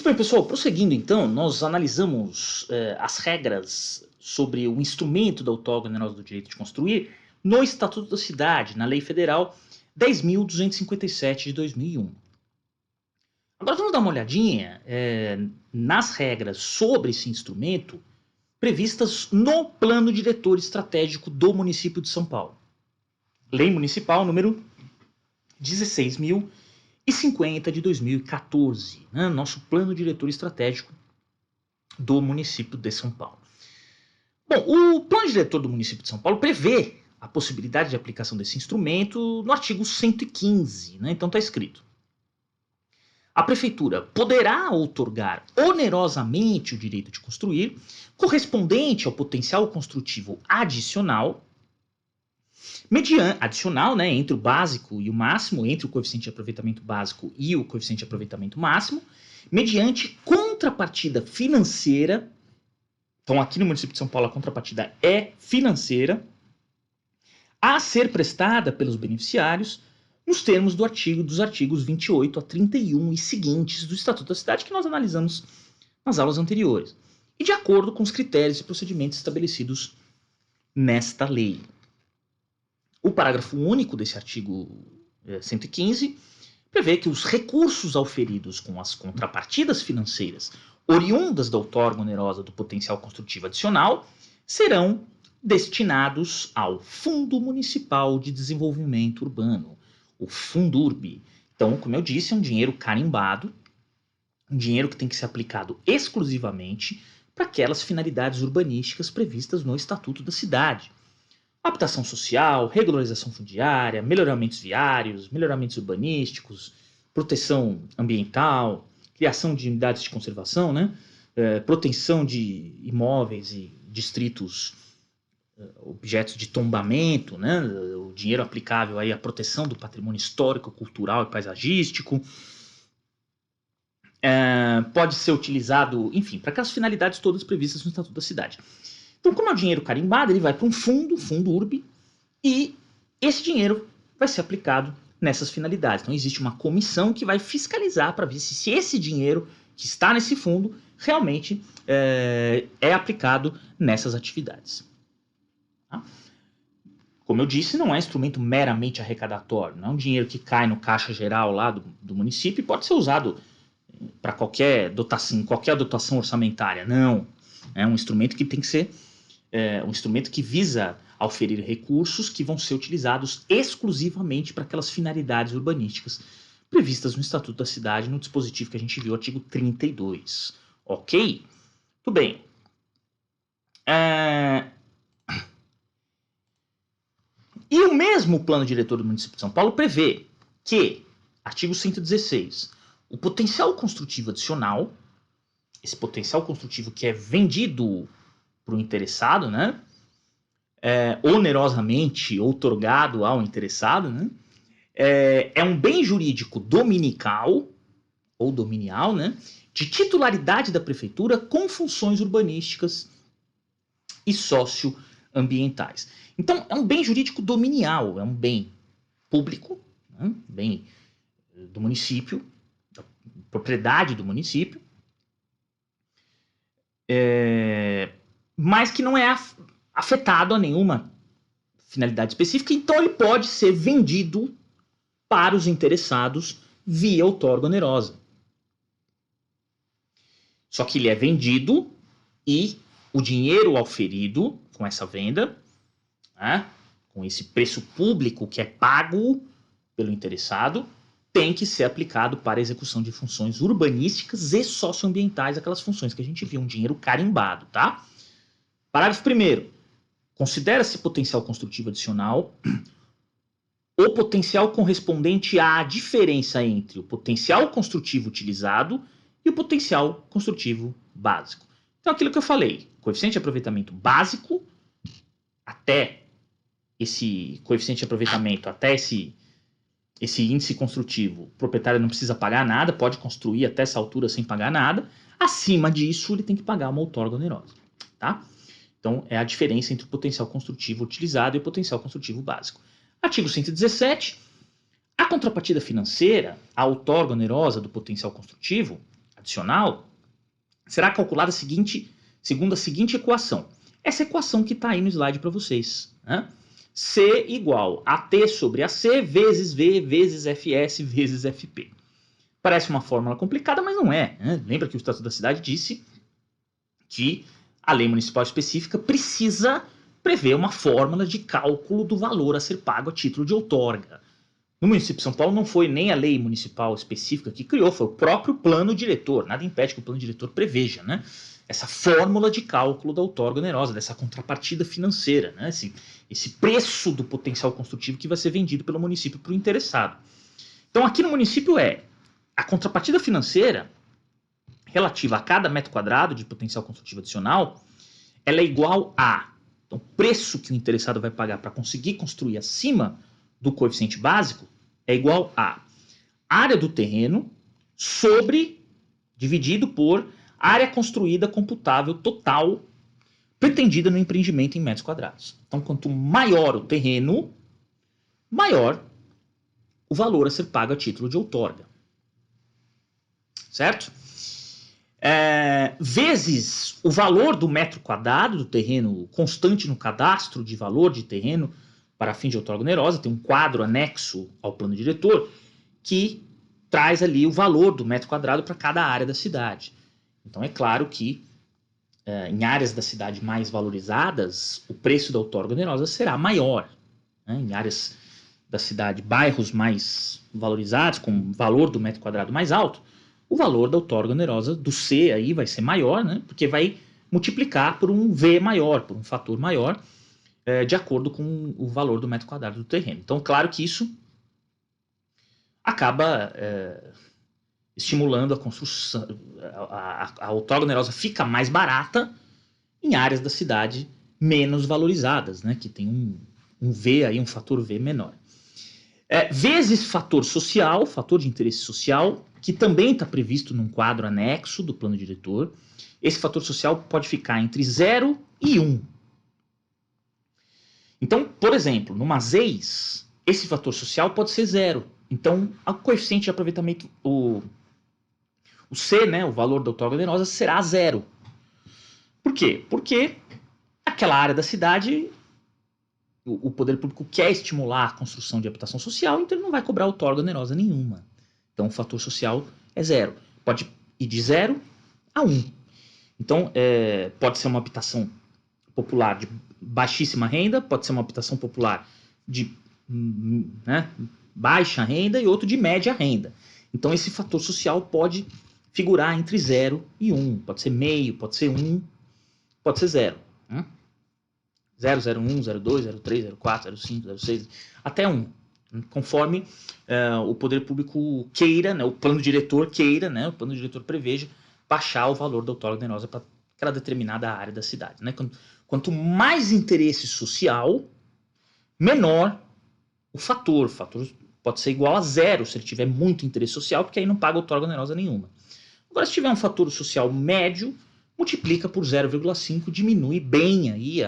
bem, pessoal, prosseguindo então, nós analisamos as regras sobre o instrumento da outorga onerosa do direito de construir no Estatuto da Cidade, na Lei Federal 10.257 de 2001. Agora vamos dar uma olhadinha nas regras sobre esse instrumento previstas no Plano Diretor Estratégico do município de São Paulo. Lei Municipal número 16.050 de 2014, né? Nosso Plano Diretor Estratégico do município de São Paulo. Bom, o Plano Diretor do município de São Paulo prevê a possibilidade de aplicação desse instrumento no artigo 115, né? Então está escrito: a prefeitura poderá outorgar onerosamente o direito de construir, correspondente ao potencial construtivo adicional, adicional, né, entre o básico e o máximo, entre o coeficiente de aproveitamento básico e o coeficiente de aproveitamento máximo, mediante contrapartida financeira. Então, aqui no município de São Paulo, a contrapartida é financeira, a ser prestada pelos beneficiários nos termos dos artigos 28 a 31 e seguintes do Estatuto da Cidade, que nós analisamos nas aulas anteriores, e de acordo com os critérios e procedimentos estabelecidos nesta lei. O parágrafo único desse artigo 115 prevê que os recursos auferidos com as contrapartidas financeiras oriundas da outorga onerosa do potencial construtivo adicional serão destinados ao Fundo Municipal de Desenvolvimento Urbano, o Fundurb. Então, como eu disse, é um dinheiro carimbado, um dinheiro que tem que ser aplicado exclusivamente para aquelas finalidades urbanísticas previstas no Estatuto da Cidade. Habitação social, regularização fundiária, melhoramentos viários, melhoramentos urbanísticos, proteção ambiental, criação de unidades de conservação, né? Proteção de imóveis e distritos, objetos de tombamento, né? O dinheiro aplicável aí à proteção do patrimônio histórico, cultural e paisagístico. Pode ser utilizado, enfim, para aquelas finalidades todas previstas no Estatuto da Cidade. Então, como é o dinheiro carimbado, ele vai para um fundo URB, e esse dinheiro vai ser aplicado nessas finalidades. Então, existe uma comissão que vai fiscalizar para ver se esse dinheiro que está nesse fundo realmente é aplicado nessas atividades. Tá? Como eu disse, não é instrumento meramente arrecadatório, não é um dinheiro que cai no caixa geral lá do município e pode ser usado para qualquer dotação orçamentária. Não. É um instrumento que tem que ser um instrumento que visa auferir recursos que vão ser utilizados exclusivamente para aquelas finalidades urbanísticas previstas no Estatuto da Cidade, no dispositivo que a gente viu, artigo 32. Ok? Tudo bem. E o mesmo Plano Diretor do município de São Paulo prevê que, artigo 116, o potencial construtivo adicional, esse potencial construtivo que é vendido para o interessado, né? Onerosamente outorgado ao interessado, né? É um bem jurídico dominical ou dominial, né? De titularidade da prefeitura com funções urbanísticas e socioambientais. Então, é um bem jurídico dominial, é um bem público, né? Bem do município, da propriedade do município, mas que não é afetado a nenhuma finalidade específica, então ele pode ser vendido para os interessados via outorga onerosa. Só que ele é vendido e o dinheiro auferido com essa venda, né, com esse preço público que é pago pelo interessado, tem que ser aplicado para a execução de funções urbanísticas e socioambientais, aquelas funções que a gente viu, um dinheiro carimbado, tá? Parágrafo 1º. Considera-se potencial construtivo adicional o potencial correspondente à diferença entre o potencial construtivo utilizado e o potencial construtivo básico. Então, aquilo que eu falei, coeficiente de aproveitamento básico, até esse coeficiente de aproveitamento, até esse índice construtivo, o proprietário não precisa pagar nada, pode construir até essa altura sem pagar nada. Acima disso, ele tem que pagar uma outorga onerosa. Tá? Então, é a diferença entre o potencial construtivo utilizado e o potencial construtivo básico. Artigo 117. A contrapartida financeira, a outorga onerosa do potencial construtivo adicional será calculada segundo a seguinte equação. Essa equação que está aí no slide para vocês, né? C igual a T sobre AC vezes V vezes FS vezes FP. Parece uma fórmula complicada, mas não é, né? Lembra que o Estatuto da Cidade disse que a lei municipal específica precisa prever uma fórmula de cálculo do valor a ser pago a título de outorga. No município de São Paulo não foi nem a lei municipal específica que criou, foi o próprio plano diretor. Nada impede que o plano diretor preveja, né, essa fórmula de cálculo da outorga onerosa, dessa contrapartida financeira, né, esse preço do potencial construtivo que vai ser vendido pelo município para o interessado. Então aqui no município a contrapartida financeira relativa a cada metro quadrado de potencial construtivo adicional, ela é igual a então, o preço que o interessado vai pagar para conseguir construir acima do coeficiente básico é igual a área do terreno dividido por área construída computável total pretendida no empreendimento em metros quadrados. Então, quanto maior o terreno, maior o valor a ser pago a título de outorga. Certo? Vezes o valor do metro quadrado do terreno constante no cadastro de valor de terreno para fim de outorga onerosa, tem um quadro anexo ao plano diretor que traz ali o valor do metro quadrado para cada área da cidade. Então é claro que em áreas da cidade mais valorizadas, o preço da outorga onerosa será maior. Né? Em áreas da cidade, bairros mais valorizados, com valor do metro quadrado mais alto, o valor da outorga onerosa do C aí vai ser maior, né? Porque vai multiplicar por um V maior, por um fator maior, de acordo com o valor do metro quadrado do terreno. Então, claro que isso acaba estimulando a construção, a outorga onerosa fica mais barata em áreas da cidade menos valorizadas, né? Que tem um V aí, um fator V menor. Vezes fator social, fator de interesse social, que também está previsto num quadro anexo do plano diretor. Esse fator social pode ficar entre 0 e 1. Então, por exemplo, numa ZEIS, esse fator social pode ser 0. Então, o coeficiente de aproveitamento, o C, né, o valor da outorga onerosa, será 0. Por quê? Porque aquela área da cidade, o poder público quer estimular a construção de habitação social, então ele não vai cobrar outorga onerosa nenhuma. Então, o fator social é 0. Pode ir de 0 a 1. Então, pode ser uma habitação popular de baixíssima renda, pode ser uma habitação popular de baixa renda e outro de média renda. Então, esse fator social pode figurar entre 0 e 1. Pode ser meio, pode ser 1, pode ser 0. 0, 0, 1, 0, 2, 0, 3, 0, 4, 0, 5, 0, 6, até 1. Conforme o poder público queira, né, o plano diretor queira, né, o plano diretor preveja baixar o valor da outorga onerosa para aquela determinada área da cidade. Né? Quanto mais interesse social, menor o fator. O fator pode ser igual a 0 se ele tiver muito interesse social, porque aí não paga outorga onerosa nenhuma. Agora, se tiver um fator social médio, multiplica por 0,5, diminui bem aí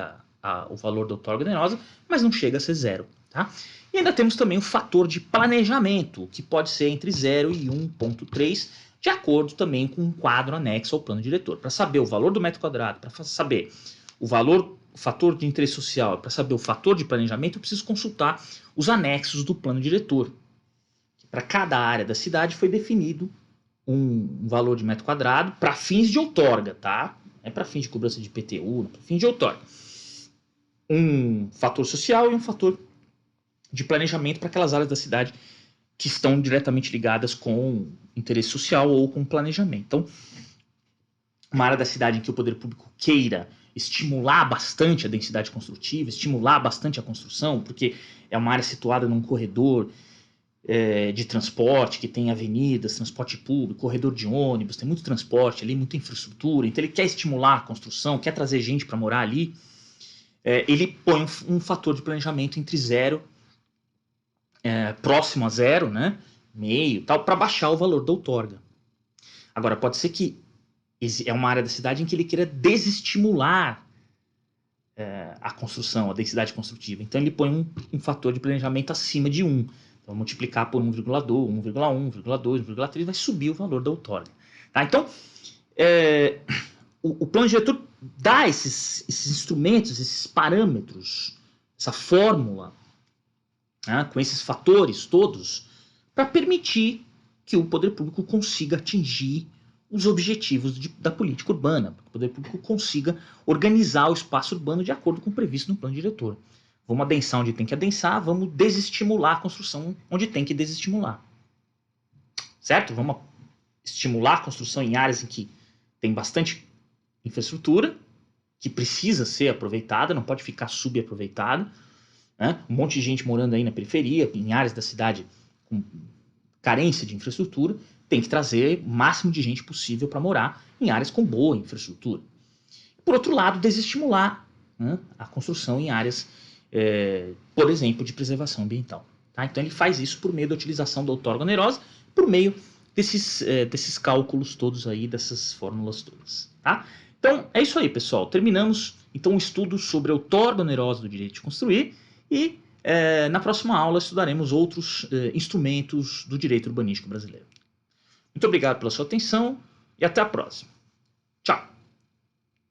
o valor da outorga onerosa, mas não chega a ser 0. Tá? E ainda temos também o fator de planejamento, que pode ser entre 0 e 1,3, de acordo também com um quadro anexo ao plano diretor. Para saber o valor do metro quadrado, para saber o fator de interesse social, para saber o fator de planejamento, eu preciso consultar os anexos do plano diretor. Para cada área da cidade foi definido um valor de metro quadrado para fins de outorga, tá? Não é para fins de cobrança de IPTU, para fins de outorga. Um fator social e um fator de planejamento para aquelas áreas da cidade que estão diretamente ligadas com interesse social ou com planejamento. Então, uma área da cidade em que o poder público queira estimular bastante a densidade construtiva, estimular bastante a construção, porque é uma área situada num corredor de transporte, que tem avenidas, transporte público, corredor de ônibus, tem muito transporte ali, muita infraestrutura, então ele quer estimular a construção, quer trazer gente para morar ali, ele põe um fator de planejamento entre 0 próximo a 0, né, meio, tal, para baixar o valor da outorga. Agora, pode ser que é uma área da cidade em que ele queira desestimular a construção, a densidade construtiva. Então, ele põe um fator de planejamento acima de 1. Então, multiplicar por 1,2, 1,1, 1,2, 1,3, vai subir o valor da outorga. Tá? Então, o plano diretor dá esses instrumentos, esses parâmetros, essa fórmula, né, com esses fatores todos, para permitir que o poder público consiga atingir os objetivos da política urbana, para que o poder público consiga organizar o espaço urbano de acordo com o previsto no plano diretor. Vamos adensar onde tem que adensar, vamos desestimular a construção onde tem que desestimular. Certo? Vamos estimular a construção em áreas em que tem bastante infraestrutura, que precisa ser aproveitada, não pode ficar subaproveitada. Né? Um monte de gente morando aí na periferia, em áreas da cidade com carência de infraestrutura, tem que trazer o máximo de gente possível para morar em áreas com boa infraestrutura. Por outro lado, desestimular, né, a construção em áreas, por exemplo, de preservação ambiental. Tá? Então ele faz isso por meio da utilização da outorga onerosa, por meio desses cálculos todos aí, dessas fórmulas todas. Tá? Então é isso aí, pessoal. Terminamos então o estudo sobre a outorga onerosa do direito de construir e na próxima aula estudaremos outros instrumentos do direito urbanístico brasileiro. Muito obrigado pela sua atenção e até a próxima.